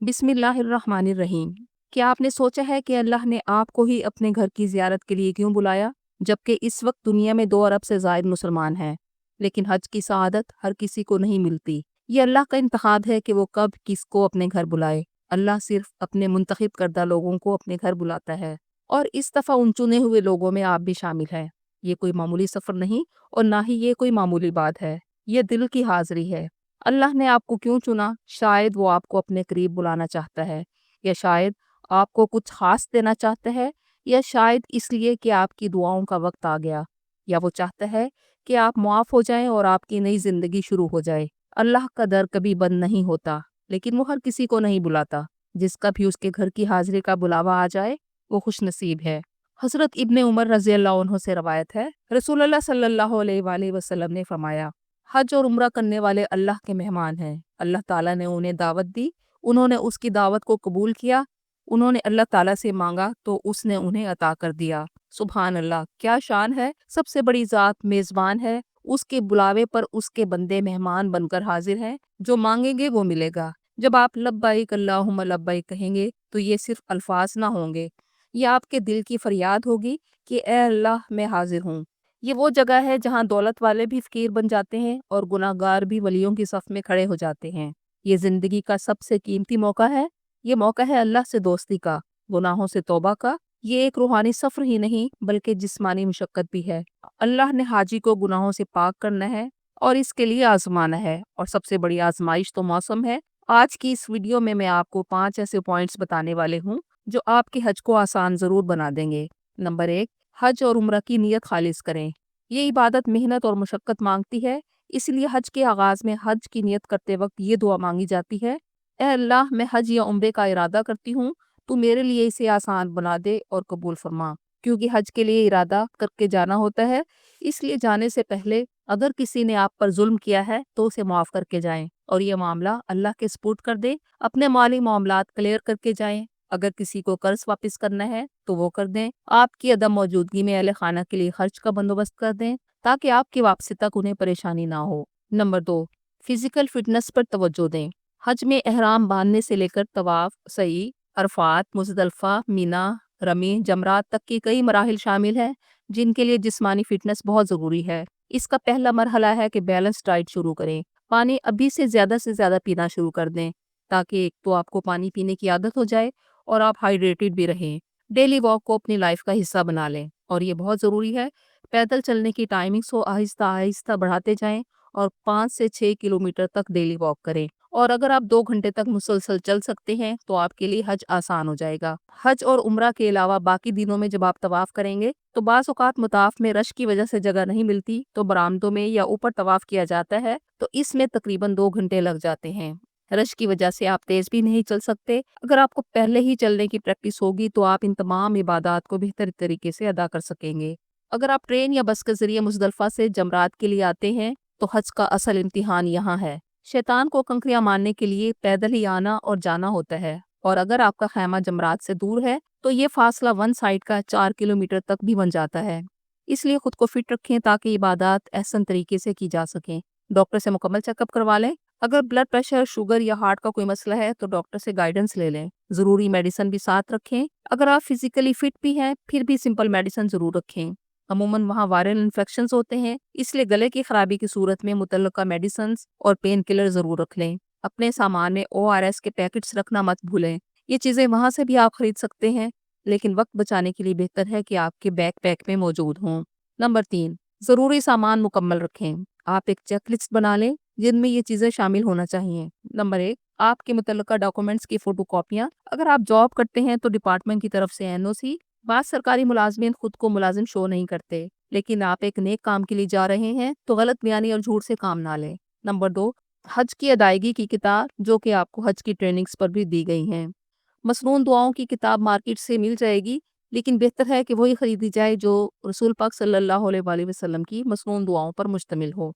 بسم اللہ الرحمن الرحیم۔ کیا آپ نے سوچا ہے کہ اللہ نے آپ کو ہی اپنے گھر کی زیارت کے لیے کیوں بلایا، جبکہ اس وقت دنیا میں 2 ارب سے زائد مسلمان ہیں، لیکن حج کی سعادت ہر کسی کو نہیں ملتی۔ یہ اللہ کا انتخاب ہے کہ وہ کب کس کو اپنے گھر بلائے۔ اللہ صرف اپنے منتخب کردہ لوگوں کو اپنے گھر بلاتا ہے، اور اس دفعہ ان چنے ہوئے لوگوں میں آپ بھی شامل ہیں۔ یہ کوئی معمولی سفر نہیں، اور نہ ہی یہ کوئی معمولی بات ہے، یہ دل کی حاضری ہے۔ اللہ نے آپ کو کیوں چنا؟ شاید وہ آپ کو اپنے قریب بلانا چاہتا ہے، یا شاید آپ کو کچھ خاص دینا چاہتا ہے، یا شاید اس لیے کہ آپ کی دعاؤں کا وقت آ گیا، یا وہ چاہتا ہے کہ آپ معاف ہو جائیں اور آپ کی نئی زندگی شروع ہو جائے۔ اللہ کا در کبھی بند نہیں ہوتا، لیکن وہ ہر کسی کو نہیں بلاتا۔ جس کا بھی اس کے گھر کی حاضری کا بلاوا آ جائے وہ خوش نصیب ہے۔ حضرت ابن عمر رضی اللہ عنہ سے روایت ہے، رسول اللہ صلی اللہ علیہ وآلہ وسلم نے فرمایا، حج اور عمرہ کرنے والے اللہ کے مہمان ہیں۔ اللہ تعالیٰ نے انہیں دعوت دی، انہوں نے اس کی دعوت کو قبول کیا، انہوں نے اللہ تعالیٰ سے مانگا تو اس نے انہیں عطا کر دیا۔ سبحان اللہ، کیا شان ہے! سب سے بڑی ذات میزبان ہے، اس کے بلاوے پر اس کے بندے مہمان بن کر حاضر ہیں۔ جو مانگیں گے وہ ملے گا۔ جب آپ لبیک اللہم لبیک کہیں گے تو یہ صرف الفاظ نہ ہوں گے، یہ آپ کے دل کی فریاد ہوگی کہ اے اللہ میں حاضر ہوں۔ یہ وہ جگہ ہے جہاں دولت والے بھی فقیر بن جاتے ہیں اور گناہ گار بھی ولیوں کی صف میں کھڑے ہو جاتے ہیں۔ یہ زندگی کا سب سے قیمتی موقع ہے۔ یہ موقع ہے اللہ سے دوستی کا، گناہوں سے توبہ کا۔ یہ ایک روحانی سفر ہی نہیں بلکہ جسمانی مشقت بھی ہے۔ اللہ نے حاجی کو گناہوں سے پاک کرنا ہے اور اس کے لیے آزمانا ہے، اور سب سے بڑی آزمائش تو موسم ہے۔ آج کی اس ویڈیو میں آپ کو 5 ایسے پوائنٹس بتانے والے ہوں جو آپ کے حج کو آسان ضرور بنا دیں گے۔ نمبر 1، حج اور عمرہ کی نیت خالص کریں۔ یہ عبادت محنت اور مشقت مانگتی ہے، اس لیے حج کے آغاز میں حج کی نیت کرتے وقت یہ دعا مانگی جاتی ہے، اے اللہ میں حج یا عمرے کا ارادہ کرتی ہوں، تو میرے لیے اسے آسان بنا دے اور قبول فرما۔ کیونکہ حج کے لیے ارادہ کر کے جانا ہوتا ہے، اس لیے جانے سے پہلے اگر کسی نے آپ پر ظلم کیا ہے تو اسے معاف کر کے جائیں اور یہ معاملہ اللہ کے سپرد کر دیں۔ اپنے مالی معاملات کلیئر کر کے جائیں۔ اگر کسی کو قرض واپس کرنا ہے تو وہ کر دیں۔ آپ کی عدم موجودگی میں اہل خانہ کے لیے خرچ کا بندوبست کر دیں تاکہ آپ کی واپسی تک انہیں پریشانی نہ ہو۔ نمبر 2، فزیکل فٹنس پر توجہ دیں۔ حج میں احرام باندھنے سے لے کر طواف، سعی، عرفات، مزدلفہ، مینا، رمی، جمرات تک کی کئی مراحل شامل ہیں جن کے لیے جسمانی فٹنس بہت ضروری ہے۔ اس کا پہلا مرحلہ ہے کہ بیلنس ڈائٹ شروع کریں۔ پانی ابھی سے زیادہ پینا شروع کر دیں تاکہ ایک تو آپ کو پانی پینے کی عادت ہو جائے اور آپ ہائیڈریٹڈ بھی رہیں۔ ڈیلی واک کو اپنی لائف کا حصہ بنا لیں، اور یہ بہت ضروری ہے۔ پیدل چلنے کی ٹائمنگز کو آہستہ آہستہ بڑھاتے جائیں اور 5 سے 6 کلومیٹر تک ڈیلی واک کریں، اور اگر آپ 2 گھنٹے تک مسلسل چل سکتے ہیں تو آپ کے لیے حج آسان ہو جائے گا۔ حج اور عمرہ کے علاوہ باقی دنوں میں جب آپ طواف کریں گے تو بعض اوقات مطاف میں رش کی وجہ سے جگہ نہیں ملتی تو برآمدوں میں یا اوپر طواف کیا جاتا ہے، تو اس میں تقریباً 2 گھنٹے لگ جاتے ہیں۔ رش کی وجہ سے آپ تیز بھی نہیں چل سکتے۔ اگر آپ کو پہلے ہی چلنے کی پریکٹس ہوگی تو آپ ان تمام عبادات کو بہتر طریقے سے ادا کر سکیں گے۔ اگر آپ ٹرین یا بس کے ذریعے مزدلفہ سے جمرات کے لیے آتے ہیں تو حج کا اصل امتحان یہاں ہے۔ شیطان کو کنکریاں مارنے کے لیے پیدل ہی آنا اور جانا ہوتا ہے، اور اگر آپ کا خیمہ جمرات سے دور ہے تو یہ فاصلہ 1 سائڈ کا 4 کلومیٹر تک بھی بن جاتا ہے۔ اس لیے خود کو فٹ رکھیں تاکہ عبادات احسن طریقے سے کی جا سکیں۔ ڈاکٹر سے مکمل چیک اپ کروا لیں۔ اگر بلڈ پریشر، شوگر یا ہارٹ کا کوئی مسئلہ ہے تو ڈاکٹر سے گائیڈنس لے لیں۔ ضروری میڈیسن بھی ساتھ رکھیں۔ اگر آپ فزیکلی فٹ بھی ہیں پھر بھی سمپل میڈیسن ضرور رکھیں۔ عموماً وہاں وائرل انفیکشنز ہوتے ہیں، اس لیے گلے کی خرابی کی صورت میں متعلقہ میڈیسنز اور پین کلر ضرور رکھ لیں۔ اپنے سامان میں ORS کے پیکٹس رکھنا مت بھولیں۔ یہ چیزیں وہاں سے بھی آپ خرید سکتے ہیں، لیکن وقت بچانے کے لیے بہتر ہے کہ آپ کے بیک پیک میں موجود ہوں۔ نمبر 3، ضروری سامان مکمل رکھیں۔ آپ ایک چیک لسٹ بنا لیں جن میں یہ چیزیں شامل ہونا چاہیے۔ نمبر 1، آپ کے متعلقہ ڈاکومنٹس کی فوٹو کاپیاں۔ اگر آپ جاب کرتے ہیں تو ڈپارٹمنٹ کی طرف سے NOC۔ بعض سرکاری ملازمین خود کو ملازم شو نہیں کرتے، لیکن آپ ایک نیک کام کے لیے جا رہے ہیں تو غلط بیانی اور جھوٹ سے کام نہ لیں۔ نمبر 2، حج کی ادائیگی کی کتاب، جو کہ آپ کو حج کی ٹریننگز پر بھی دی گئی ہیں۔ مسنون دعاؤں کی کتاب مارکیٹ سے مل جائے گی، لیکن بہتر ہے کہ وہی خریدی جائے جو رسول پاک صلی اللہ علیہ وآلہ وسلم کی مسنون دعاؤں پر مشتمل ہو۔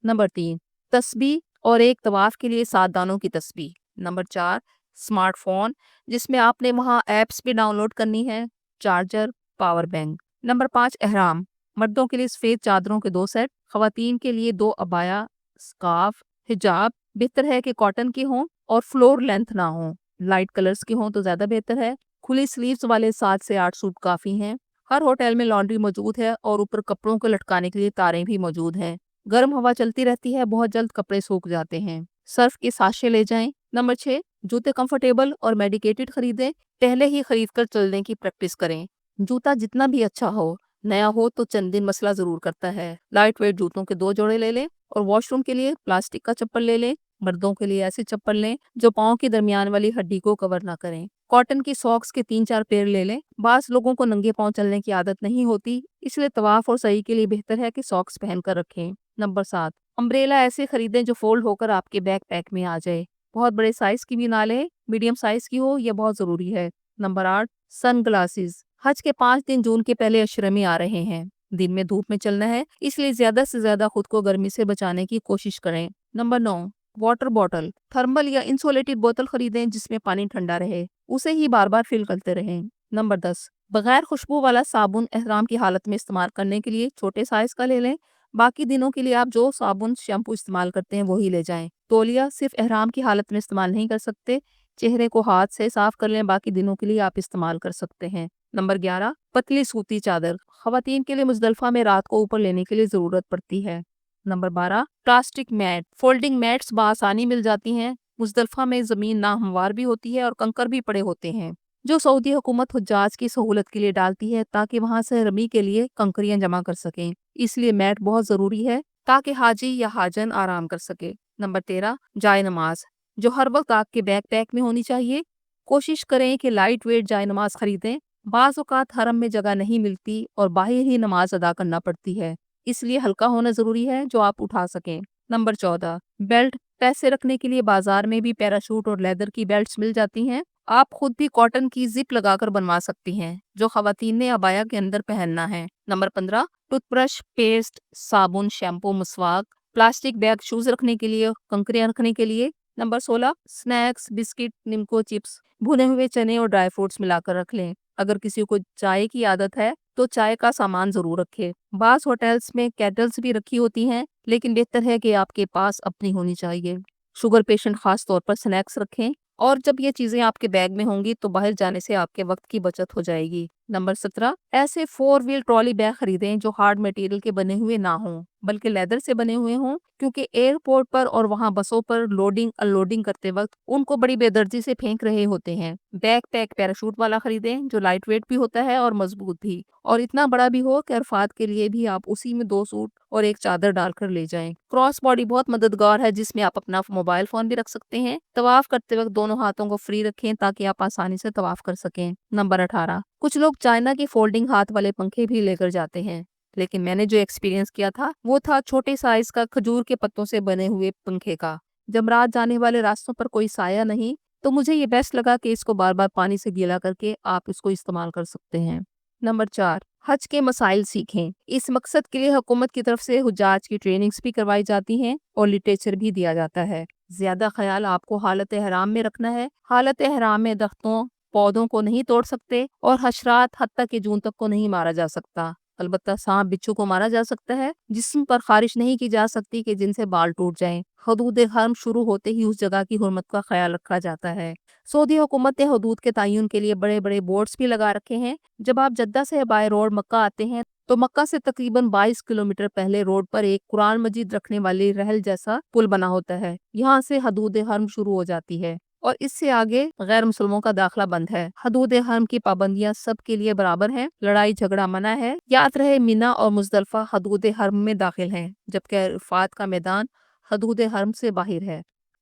نمبر 3، تسبیح اور ایک طواف کے لیے 7 دانوں کی تسبیح۔ نمبر 4، اسمارٹ فون، جس میں آپ نے وہاں ایپس بھی ڈاؤن لوڈ کرنی ہے، چارجر، پاور بینک۔ نمبر 5، احرام، مردوں کے لیے سفید چادروں کے 2 سیٹ، خواتین کے لیے 2 عبایا، سکارف، حجاب، بہتر ہے کہ کاٹن کے ہوں اور فلور لینتھ نہ ہوں۔ لائٹ کلرز کے ہوں تو زیادہ بہتر ہے۔ کھلی سلیوز والے 7 سے 8 سوٹ کافی ہیں۔ ہر ہوٹل میں لانڈری موجود ہے اور اوپر کپڑوں کو لٹکانے کے لیے تاریں بھی موجود ہیں۔ گرم ہوا چلتی رہتی ہے، بہت جلد کپڑے سوکھ جاتے ہیں۔ سرف کے ساشے لے جائیں۔ نمبر 6، جوتے کمفرٹیبل اور میڈیکیٹڈ خریدیں۔ پہلے ہی خرید کر چلنے کی پریکٹس کریں۔ جوتا جتنا بھی اچھا ہو، نیا ہو تو چند دن مسئلہ ضرور کرتا ہے۔ لائٹ ویٹ جوتوں کے 2 جوڑے لے لیں اور واش روم کے لیے پلاسٹک کا چپل لے لیں۔ مردوں کے لیے ایسی چپل لیں جو پاؤں کی درمیان والی ہڈی کو کور نہ کریں۔ کاٹن کی ساکس کے 3-4 پیر لے لیں۔ بعض لوگوں کو ننگے پاؤں چلنے کی عادت نہیں ہوتی، اس لیے طواف اور سعی کے لیے بہتر ہے کہ ساکس پہن کر رکھیں۔ نمبر 7، امبریلا ایسے خریدیں جو فولڈ ہو کر آپ کے بیک پیک میں آ جائے۔ بہت بڑے سائز کی بھی نہ لیں، میڈیم سائز کی ہو، یہ بہت ضروری ہے۔ نمبر 8، سن گلاسز۔ حج کے 5 دن جون کے پہلے عشرے میں آ رہے ہیں۔ دن میں دھوپ میں چلنا ہے، اس لیے زیادہ سے زیادہ خود کو گرمی سے بچانے کی کوشش کریں۔ Number 9، water bottle. تھرمل یا انسولیٹڈ بوتل خریدیں جس میں پانی ٹھنڈا رہے، اسے ہی بار بار فل کرتے رہیں۔ نمبر 10، بغیر خوشبو والا صابن احرام کی حالت میں استعمال کرنے کے لیے چھوٹے سائز کا لے لیں۔ باقی دنوں کے لیے آپ جو صابن شیمپو استعمال کرتے ہیں وہی لے جائیں۔ تولیہ صرف احرام کی حالت میں استعمال نہیں کر سکتے، چہرے کو ہاتھ سے صاف کر لیں، باقی دنوں کے لیے آپ استعمال کر سکتے ہیں۔ نمبر 11، پتلی سوتی چادر۔ خواتین کے لیے مزدلفہ میں رات کو اوپر لینے کے لیے ضرورت پڑتی ہے۔ Number 12، plastic mat. Folding mats بآسانی مل جاتی ہیں۔ مزدلفہ میں زمین ناہموار بھی ہوتی ہے اور کنکر بھی پڑے ہوتے ہیں، جو سعودی حکومت حجاج کی سہولت کے لیے ڈالتی ہے تاکہ وہاں سے رمی کے لیے کنکریاں جمع کر سکیں۔ اس لیے میٹ بہت ضروری ہے تاکہ حاجی یا حاجن آرام کر سکے۔ نمبر 13، جائے نماز، جو ہر وقت آپ کے بیک پیک میں ہونی چاہیے۔ کوشش کریں کہ لائٹ ویٹ جائے نماز خریدیں۔ بعض اوقات حرم میں جگہ نہیں ملتی اور باہر ہی نماز ادا کرنا پڑتی ہے، اس لیے ہلکا ہونا ضروری ہے جو آپ اٹھا سکیں۔ Number 14، belt. پیسے رکھنے کے لیے بازار میں بھی پیراشوٹ اور لیدر کی بیلٹس مل جاتی ہیں۔ آپ خود بھی کاٹن کی زپ لگا کر بنوا سکتی ہیں، جو خواتین نے عبایا کے اندر پہننا ہے۔ نمبر 15، ٹوتھ برش، پیسٹ، صابن، شیمپو، مسواک، پلاسٹک بیگ، شوز رکھنے کے لیے، کنکریاں رکھنے کے لیے۔ نمبر 16، سنیکس، بسکٹ، نمکو چپس، بھنے ہوئے چنے اور ڈرائی فروٹس ملا کر رکھ لیں۔ اگر کسی کو چائے کی عادت ہے تو چائے کا سامان ضرور رکھے۔ بعض ہوٹلز میں کیٹلز بھی رکھی ہوتی ہیں، لیکن بہتر ہے کہ آپ کے پاس اپنی ہونی چاہیے۔ شوگر پیشنٹ خاص طور پر سنیکس رکھیں، اور جب یہ چیزیں آپ کے بیگ میں ہوں گی تو باہر جانے سے آپ کے وقت کی بچت ہو جائے گی۔ نمبر 17، ایسے 4 ویل ٹرالی بیگ خریدیں جو ہارڈ میٹیریل کے بنے ہوئے نہ ہوں بلکہ لیدر سے بنے ہوئے ہوں، کیونکہ ایئرپورٹ پر اور وہاں بسوں پر لوڈنگ ان لوڈنگ کرتے وقت ان کو بڑی بے دردی سے پھینک رہے ہوتے ہیں۔ بیک پیک پیراشوٹ والا خریدیں جو لائٹ ویٹ بھی ہوتا ہے اور مضبوط بھی، اور اتنا بڑا بھی ہو کہ عرفات کے لیے بھی آپ اسی میں 2 سوٹ اور ایک چادر ڈال کر لے جائیں۔ کراس باڈی بہت مددگار ہے، جس میں آپ اپنا موبائل فون بھی رکھ سکتے ہیں۔ طواف کرتے وقت دونوں ہاتھوں کو فری رکھیں تاکہ آپ آسانی سے طواف کر سکیں۔ نمبر 18، کچھ لوگ چائنا کے فولڈنگ ہاتھ والے پنکھے بھی لے کر جاتے ہیں، لیکن میں نے جو ایکسپیرینس کیا تھا وہ تھا چھوٹے سائز کا کھجور کے پتوں سے بنے ہوئے پنکھے کا۔ جب رات جانے والے راستوں پر کوئی سایہ نہیں تو مجھے یہ بیسٹ لگا کہ اس کو بار بار پانی سے گیلا کر کے آپ اس کو استعمال کر سکتے ہیں۔ نمبر 4، حج کے مسائل سیکھیں۔ اس مقصد کے لیے حکومت کی طرف سے حجاج کی ٹریننگز بھی کروائی جاتی ہیں اور لٹریچر بھی دیا جاتا ہے۔ زیادہ خیال آپ کو حالت احرام میں رکھنا ہے۔ حالت احرام میں درختوں، پودوں کو نہیں توڑ سکتے اور حشرات حتیٰ کہ جون تک کو نہیں مارا جا سکتا۔ البتہ سانپ بچھو کو مارا جا سکتا ہے۔ جسم پر خارش نہیں کی جا سکتی کہ جن سے بال ٹوٹ جائیں۔ حدود حرم شروع ہوتے ہی اس جگہ کی حرمت کا خیال رکھا جاتا ہے۔ سعودی حکومت نے حدود کے تعین کے لیے بڑے بڑے بورڈز بھی لگا رکھے ہیں۔ جب آپ جدہ سے بائی روڈ مکہ آتے ہیں تو مکہ سے تقریباً 22 کلومیٹر پہلے روڈ پر ایک قرآن مجید رکھنے والی رحل جیسا پل بنا ہوتا ہے۔ یہاں سے حدود حرم شروع ہو جاتی ہے اور اس سے آگے غیر مسلموں کا داخلہ بند ہے۔ حدود حرم کی پابندیاں سب کے لیے برابر ہیں۔ لڑائی جھگڑا منع ہے۔ یاد رہے مینا اور مزدلفہ حدود حرم میں داخل ہیں، جبکہ عرفات کا میدان حدود حرم سے باہر ہے۔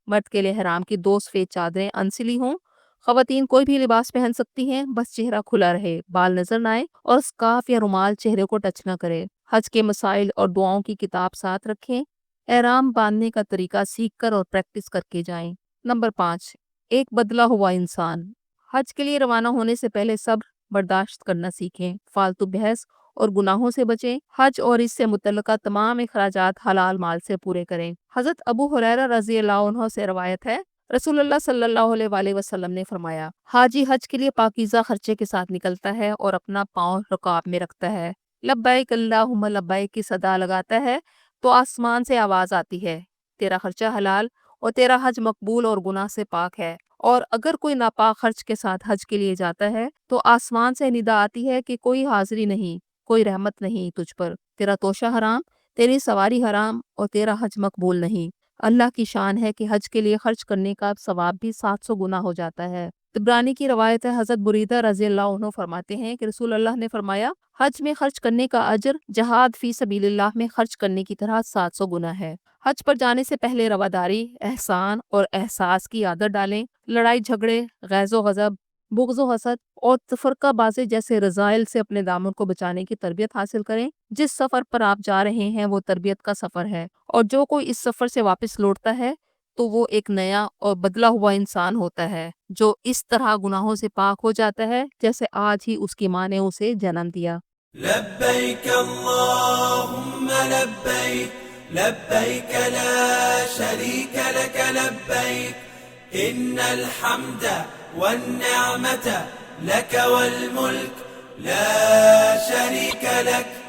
مرد کے لیے حرام کی 2 سفید چادریں انسلی ہوں۔ خواتین کوئی بھی لباس پہن سکتی ہیں، بس چہرہ کھلا رہے، بال نظر نہ آئے اور اسکارف یا رومال چہرے کو ٹچ نہ کرے۔ حج کے مسائل اور دعاؤں کی کتاب ساتھ رکھیں۔ احرام باندھنے کا طریقہ سیکھ کر اور پریکٹس کر کے جائیں۔ نمبر 5، ایک بدلا ہوا انسان۔ حج کے لیے روانہ ہونے سے پہلے صبر برداشت کرنا سیکھیں، فالتو بحث اور گناہوں سے بچیں۔ حج اور اس سے متعلقہ تمام اخراجات حلال مال سے پورے کریں۔ حضرت ابو ہریرہ رضی اللہ عنہ سے روایت ہے، رسول اللہ صلی اللہ علیہ وآلہ وسلم نے فرمایا، حاجی حج کے لیے پاکیزہ خرچے کے ساتھ نکلتا ہے اور اپنا پاؤں رکاب میں رکھتا ہے، لبیک اللہم لبیک کی صدا لگاتا ہے تو آسمان سے آواز آتی ہے، تیرا خرچہ حلال اور تیرا حج مقبول اور گناہ سے پاک ہے۔ اور اگر کوئی ناپاک خرچ کے ساتھ حج کے لیے جاتا ہے تو آسمان سے ندا آتی ہے کہ کوئی حاضری نہیں، کوئی رحمت نہیں تجھ پر، تیرا توشہ حرام، تیری سواری حرام اور تیرا حج مقبول نہیں۔ اللہ کی شان ہے کہ حج کے لیے خرچ کرنے کا ثواب بھی 700 گنا ہو جاتا ہے۔ طبرانی کی روایت ہے، حضرت بریدہ رضی اللہ عنہ فرماتے ہیں کہ رسول اللہ نے فرمایا، حج میں خرچ کرنے کا اجر جہاد فی سبیل اللہ میں خرچ کرنے کی طرح 700 گنا ہے۔ حج پر جانے سے پہلے رواداری، احسان اور احساس کی عادت ڈالیں۔ لڑائی جھگڑے، غیظ و غضب، بغض و حسد اور تفرقہ بازی جیسے رذائل سے اپنے دامن کو بچانے کی تربیت حاصل کریں۔ جس سفر پر آپ جا رہے ہیں وہ تربیت کا سفر ہے، اور جو کوئی اس سفر سے واپس لوٹتا ہے تو وہ ایک نیا اور بدلا ہوا انسان ہوتا ہے، جو اس طرح گناہوں سے پاک ہو جاتا ہے جیسے آج ہی اس کی ماں نے اسے جنم دیا۔ لبيك اللهم لبيك لبيك لا شريك لك لبيك إن الحمد والنعمة لك والملك لا شريك لك